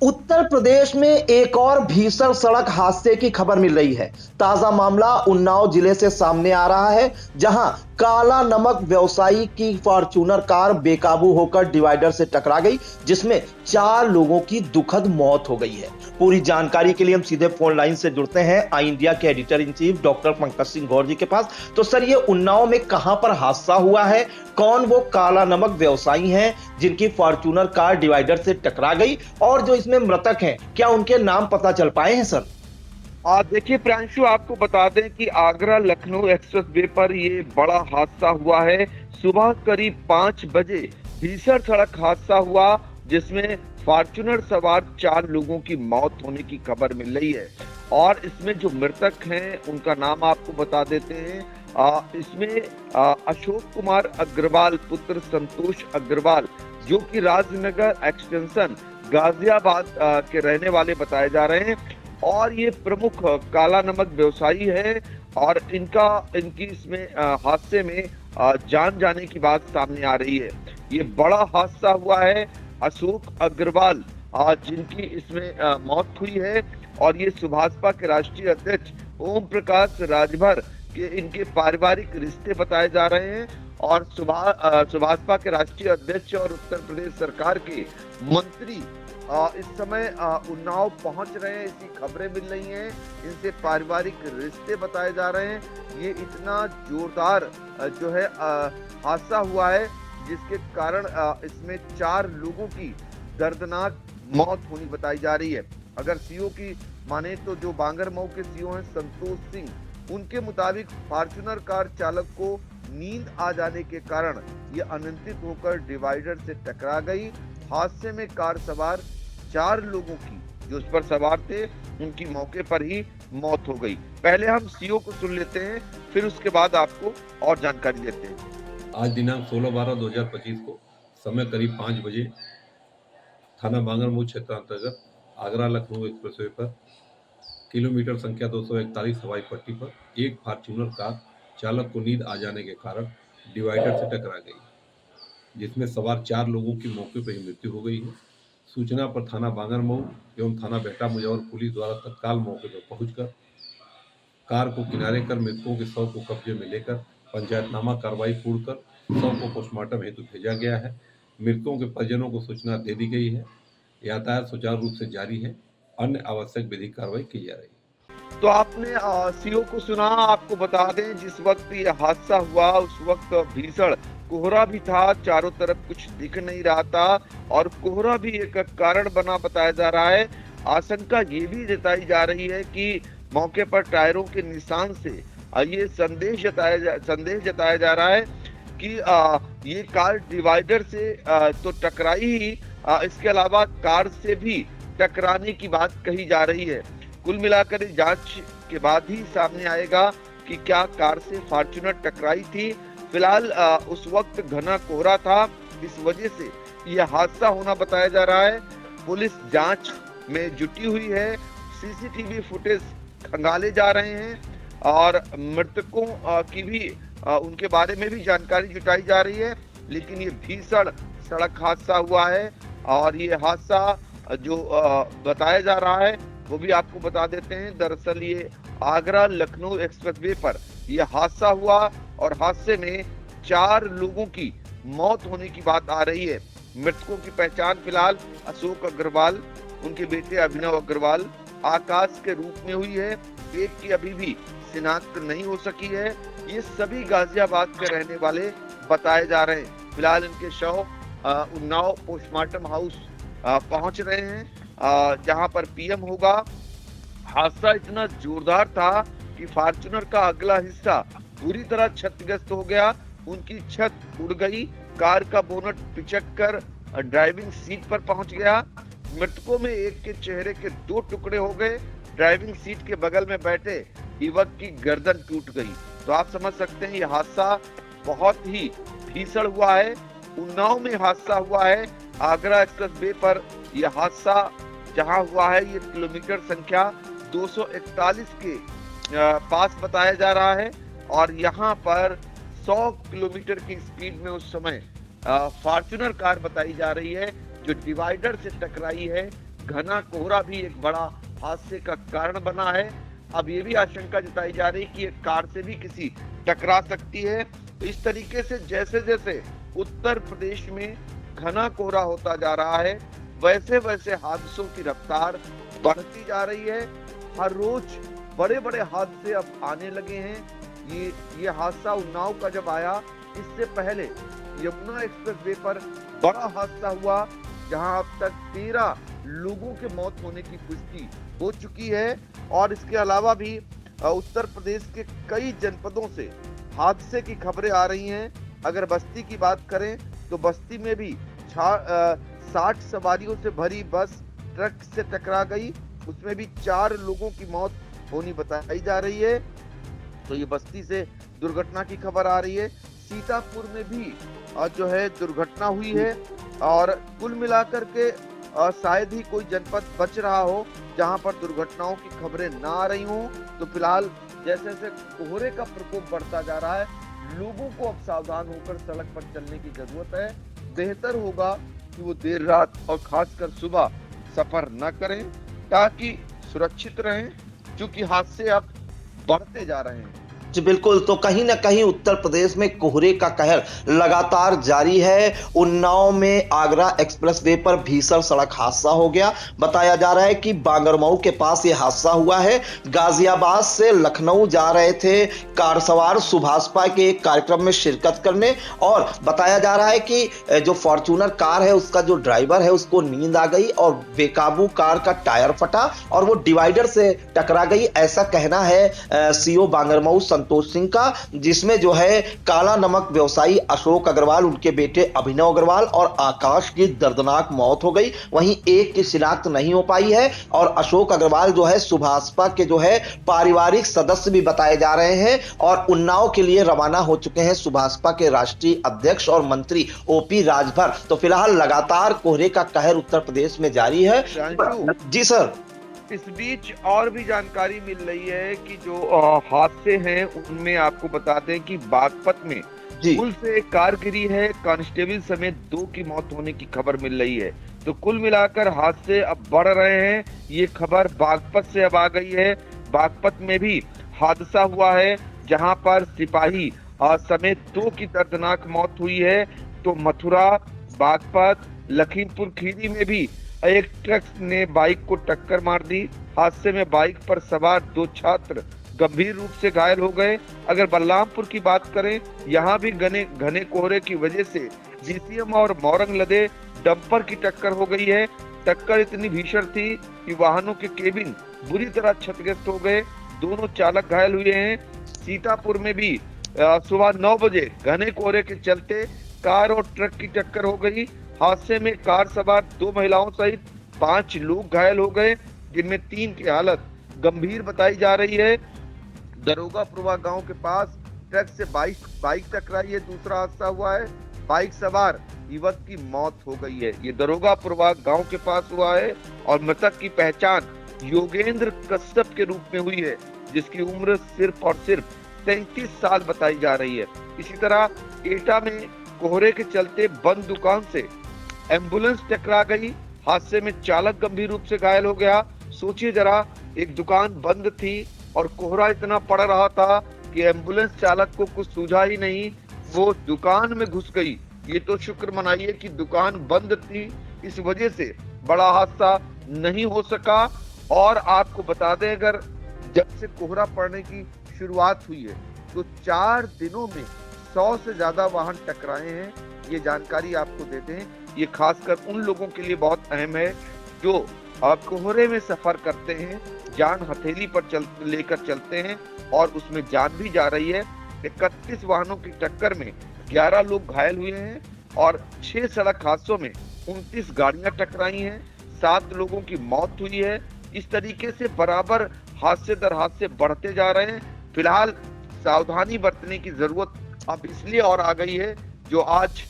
उत्तर प्रदेश में एक और भीषण सड़क हादसे की खबर मिल रही है। ताजा मामला उन्नाव जिले से सामने आ रहा है, जहां काला नमक व्यवसायी की फॉर्च्यूनर कार बेकाबू होकर डिवाइडर से टकरा गई, जिसमें 4 लोगों की दुखद मौत हो गई है। पूरी जानकारी के लिए हम सीधे फोन लाइन से जुड़ते हैं आई इंडिया के editor in chief doctor Pankaj Singh Gaur ji के पास। तो सर, ये उन्नाव में कहां पर हादसा हुआ है? कौन वो काला नमक व्यवसायी हैं जिनकी फॉर्च्यूनर कार डिवाइडर से टकरा गई, और जो इसमें मृतक हैं, क्या उनके नाम पता चल पाए हैं सर? देखिए प्रांशु, आपको बता दें कि आगरा लखनऊ एक्सप्रेस वे पर ये बड़ा हादसा हुआ है। सुबह करीब 5 बजे भीषण सड़क हादसा हुआ, जिसमें फॉर्च्यूनर सवार 4 लोगों की मौत होने की खबर मिल रही है। और इसमें जो मृतक हैं उनका नाम आपको बता देते हैं। इसमें अशोक कुमार अग्रवाल पुत्र संतोष अग्रवाल, जो कि राजनगर एक्सटेंशन गाजियाबाद के रहने वाले बताए जा रहे हैं, और ये प्रमुख काला नमक व्यवसायी है। और इनकी इसमें हादसे में जान जाने की बात सामने आ रही है। ये बड़ा हादसा हुआ है। अशोक अग्रवाल जिनकी इसमें मौत हुई है, और ये सुभाषपा के राष्ट्रीय अध्यक्ष ओम प्रकाश राजभर के इनके पारिवारिक रिश्ते बताए जा रहे हैं। और सुभाषपा के राष्ट्रीय अध्यक्ष और उत्तर प्रदेश सरकार के मंत्री इस समय उन्नाव पहुंच रहे हैं, इसकी खबरें मिल रही हैं। इनसे पारिवारिक रिश्ते बताए जा रहे हैं। ये इतना जोरदार जो है हादसा हुआ है, जिसके कारण इसमें 4 लोगों की दर्दनाक मौत होनी बताई जा रही है। अगर सीओ की माने तो जो बांगरमऊ के सीओ हैं संतोष सिंह, उनके मुताबिक फॉर्च्यूनर कार चालक को नींद आ जाने के कारण ये अनियंत्रित होकर डिवाइडर से टकरा गई। हादसे में कार सवार 4 लोगों की, जो उस पर सवार थे, उनकी मौके पर ही मौत हो गई। पहले हम सीओ को सुन लेते हैं, फिर उसके बाद आपको और जानकारी देते हैं। आज दिनांक 16/12/2025 को समय करीब 5 बजे थाना बांगरमऊ क्षेत्र अंतर्गत आगरा लखनऊ एक्सप्रेसवे पर किलोमीटर संख्या 241 हवाई पट्टी पर एक फॉर्च्यूनर कार चालक को नींद आ जाने के कारण डिवाइडर से टकरा गई, जिसमें सवार 4 लोगों की मौके पर ही मृत्यु हो गई है। सूचना पर थाना बांगरमऊ एवं थाना बेहटा मुजफ्फर पुलिस द्वारा तत्काल मौके पर पहुंचकर कार को किनारे कर मृतकों के शव को कब्जे में लेकर पंचायतनामा कार्रवाई पूर्ण कर शव को पोस्टमार्टम हेतु भेजा गया है। मृतकों के परिजनों को सूचना दे दी गई है। यातायात सुचारू रूप से जारी है। अन्य आवश्यक विधिक कार्रवाई की जा रही है। तो आपने सीओ को सुना। आपको बता दें, जिस वक्त ये हादसा हुआ उस वक्त भीषण कोहरा भी था, चारों तरफ कुछ दिख नहीं रहा था, और कोहरा भी एक कारण बना बताया जा रहा है। आशंका ये भी जताई जा रही है कि मौके पर टायरों के निशान से ये संदेश जताया जा रहा है कि ये कार डिवाइडर से तो टकराई ही, इसके अलावा कार से भी टकराने की बात कही जा रही है। कुल मिलाकर इस जांच के बाद ही सामने आएगा कि क्या कार से फॉर्च्यूनर टकराई थी। फिलहाल उस वक्त घना कोहरा था, इस वजह से यह हादसा होना बताया जा रहा है। पुलिस जांच में जुटी हुई है। सीसीटीवी फुटेज खंगाले जा रहे हैं, और मृतकों की भी उनके बारे में भी जानकारी जुटाई जा रही है। लेकिन ये भीषण सड़क हादसा हुआ है, और ये हादसा जो बताया जा रहा है वो भी आपको बता देते हैं। दरअसल ये आगरा लखनऊ एक्सप्रेसवे पर यह हादसा हुआ, और हादसे में 4 लोगों की मौत होने की बात आ रही है। मृतकों की पहचान फिलहाल अशोक अग्रवाल, उनके बेटे अभिनव अग्रवाल, आकाश के रूप में हुई है। एक की अभी भी शिनाख्त नहीं हो सकी है। ये सभी गाजियाबाद के रहने वाले बताए जा रहे हैं। फिलहाल इनके शव उन्नाव पोस्टमार्टम हाउस पहुंच रहे हैं, जहां पर पीएम होगा। हादसा इतना जोरदार था कि फॉर्च्यूनर का अगला हिस्सा पूरी तरह क्षतिग्रस्त हो गया। उनकी छत उड़ गई, कार का बोनट पिचक कर ड्राइविंग सीट पर पहुंच गया। मृतकों में एक के चेहरे के 2 टुकड़े हो गए। ड्राइविंग सीट के बगल में बैठे युवक की गर्दन टूट गई। तो आप समझ सकते हैं यह हादसा बहुत ही भीषण हुआ है। उन्नाव में हादसा हुआ है। आगरा एक्सप्रेस वे पर यह हादसा जहां हुआ है, ये किलोमीटर संख्या 241 के पास बताया जा रहा है, और यहाँ पर 100 किलोमीटर की स्पीड में उस समय फॉर्च्यूनर कार बताई जा रही है जो डिवाइडर से टकराई है। घना कोहरा भी एक बड़ा हादसे का कारण बना है। अब ये भी आशंका जताई जा रही है कि एक कार से भी किसी टकरा सकती है। तो इस तरीके से जैसे जैसे उत्तर प्रदेश में घना कोहरा होता जा रहा है, वैसे वैसे हादसों की रफ्तार बढ़ती जा रही है। हर रोज बड़े बड़े हादसे अब आने लगे हैं। ये हादसा उन्नाव का जब आया, इससे पहले यमुना एक्सप्रेसवे पर बड़ा हादसा हुआ, जहां अब तक 13 लोगों के मौत होने की पुष्टि हो चुकी है। और इसके अलावा भी उत्तर प्रदेश के कई जनपदों से हादसे की खबरें आ रही हैं। अगर बस्ती की बात करें तो बस्ती में भी 60 सवारियों से भरी बस ट्रक से टकरा गई, उसमें भी 4 लोगों की मौत होनी बताई जा रही है। तो ये बस्ती से दुर्घटना की खबर आ रही है। सीतापुर में भी जो है दुर्घटना हुई है। और कुल मिलाकर के शायद ही कोई जनपद बच रहा हो जहां पर दुर्घटनाओं की खबरें ना आ रही हों। तो फिलहाल जैसे जैसे कोहरे का प्रकोप बढ़ता जा रहा है, लोगों को अब सावधान होकर सड़क पर चलने की जरूरत है। बेहतर होगा कि वो देर रात और खासकर सुबह सफर न करें ताकि सुरक्षित रहें, क्योंकि हादसे अब बढ़ते जा रहे हैं। जी बिल्कुल। तो कहीं ना कहीं उत्तर प्रदेश में कोहरे का कहर लगातार जारी है। उन्नाव में आगरा एक्सप्रेसवे पर भीषण सड़क हादसा हो गया। बताया जा रहा है कि बांगरमऊ के पास यह हादसा हुआ है। गाजियाबाद से लखनऊ जा रहे थे कार सवार सुभाषपा के एक कार्यक्रम में शिरकत करने, और बताया जा रहा है कि जो फॉर्च्यूनर कार है उसका जो ड्राइवर है उसको नींद आ गई और बेकाबू कार का टायर फटा और वो डिवाइडर से टकरा गई। ऐसा कहना है सीओ बांगरमऊ संतोष सिंह का, जिसमें जो है काला नमक व्यवसायी अशोक अग्रवाल, उनके बेटे अभिनव अग्रवाल और आकाश की दर्दनाक मौत हो गई। वहीं एक की शिनाख्त नहीं हो पाई है और अशोक अग्रवाल जो है सुभाषपा के जो है पारिवारिक सदस्य भी बताए जा रहे हैं और उन्नाव के लिए रवाना हो चुके हैं सुभाषपा के राष्ट्रीय अध्यक्ष और मंत्री ओपी राजभर। तो फिलहाल लगातार कोहरे का कहर उत्तर प्रदेश में जारी है। जी सर। इस बीच और भी जानकारी मिल रही है कि जो हादसे हैं उनमें आपको बता दें कि बागपत में पुल से एक कार गिरी है, कांस्टेबल समेत 2 की मौत होने की खबर मिल रही है। तो कुल मिलाकर हादसे अब बढ़ रहे हैं। ये खबर बागपत से अब आ गई है। बागपत में भी हादसा हुआ है जहां पर सिपाही समेत 2 की दर्दनाक मौत हुई है। तो मथुरा, बागपत, लखीमपुर खीरी में भी एक ट्रक ने बाइक को टक्कर मार दी। हादसे में बाइक पर सवार 2 छात्र गंभीर रूप से घायल हो गए। अगर बलरामपुर की बात करें, यहाँ भी घने कोहरे की वजह से जीसीएम और मोरंग लदे डंपर की टक्कर हो गई है। टक्कर इतनी भीषण थी कि वाहनों के केबिन बुरी तरह क्षतिग्रस्त हो गए। दोनों चालक घायल हुए हैं। सीतापुर में भी सुबह 9 बजे घने कोहरे के चलते कार और ट्रक की टक्कर हो गई। हादसे में कार सवार 2 महिलाओं सहित 5 लोग घायल हो गए, जिनमें 3 की हालत गंभीर बताई जा रही है। दरोगापुरवा गांव के पास ट्रक से बाइक टकराई है। दूसरा हादसा हुआ है, बाइक सवार युवक की मौत हो गई है। ये दरोगापुरवा गांव के पास हुआ है और मृतक की पहचान योगेंद्र कश्यप के रूप में हुई है, जिसकी उम्र सिर्फ और सिर्फ 33 साल बताई जा रही है। इसी तरह एटा में कोहरे के चलते बंद दुकान से एम्बुलेंस टकरा गई। हादसे में चालक गंभीर रूप से घायल हो गया। सोचिए जरा, एक दुकान बंद थी और कोहरा इतना पड़ रहा था कि एम्बुलेंस चालक को कुछ सूझा ही नहीं, वो दुकान में घुस गई। ये तो शुक्र मनाइए कि दुकान बंद थी, इस वजह से बड़ा हादसा नहीं हो सका। और आपको बता दें, अगर जब से कोहरा पड़ने की शुरुआत हुई है तो 4 दिनों में 100 से ज्यादा वाहन टकराए हैं। ये जानकारी आपको देते हैं। ये खासकर उन लोगों के लिए बहुत अहम है जो कोहरे में सफर करते हैं, जान हथेली पर लेकर चलते हैं और उसमें जान भी जा रही है। 31 वाहनों की टक्कर में 11 लोग घायल हुए हैं और 6 सड़क हादसों में 29 गाड़ियां टकराई हैं, 7 लोगों की मौत हुई है। इस तरीके से बराबर हादसे दर हादसे बढ़ते जा रहे हैं। फिलहाल सावधानी बरतने की जरूरत अब इसलिए और आ गई है, जो आज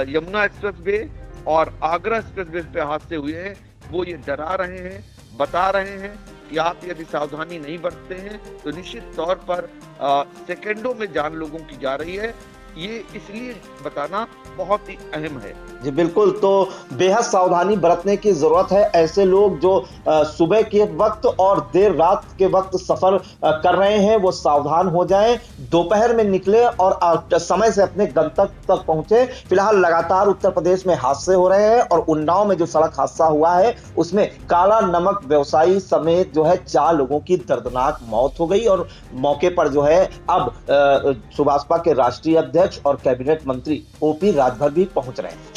यमुना एक्सप्रेसवे और आगरा एक्सप्रेसवे पे हादसे हुए हैं, वो ये डरा रहे हैं, बता रहे हैं कि आप यदि सावधानी नहीं बरतते हैं तो निश्चित तौर पर सेकंडों में जान लोगों की जा रही है। ये इसलिए बताना बहुत ही अहम है। जी बिल्कुल, तो बेहद सावधानी बरतने की जरूरत है। ऐसे लोग जो सुबह के वक्त और देर रात के वक्त सफर कर रहे हैं वो सावधान हो जाएं, दोपहर में निकले और समय से अपने गंतव्य तक पहुंचे। फिलहाल लगातार उत्तर प्रदेश में हादसे हो रहे हैं और उन्नाव में जो सड़क हादसा हुआ है उसमें काला नमक व्यवसायी समेत जो है 4 लोगों की दर्दनाक मौत हो गई और मौके पर जो है अब सुभाषपा के राष्ट्रीय अध्यक्ष और कैबिनेट मंत्री ओपी राजभर भी पहुंच रहे हैं।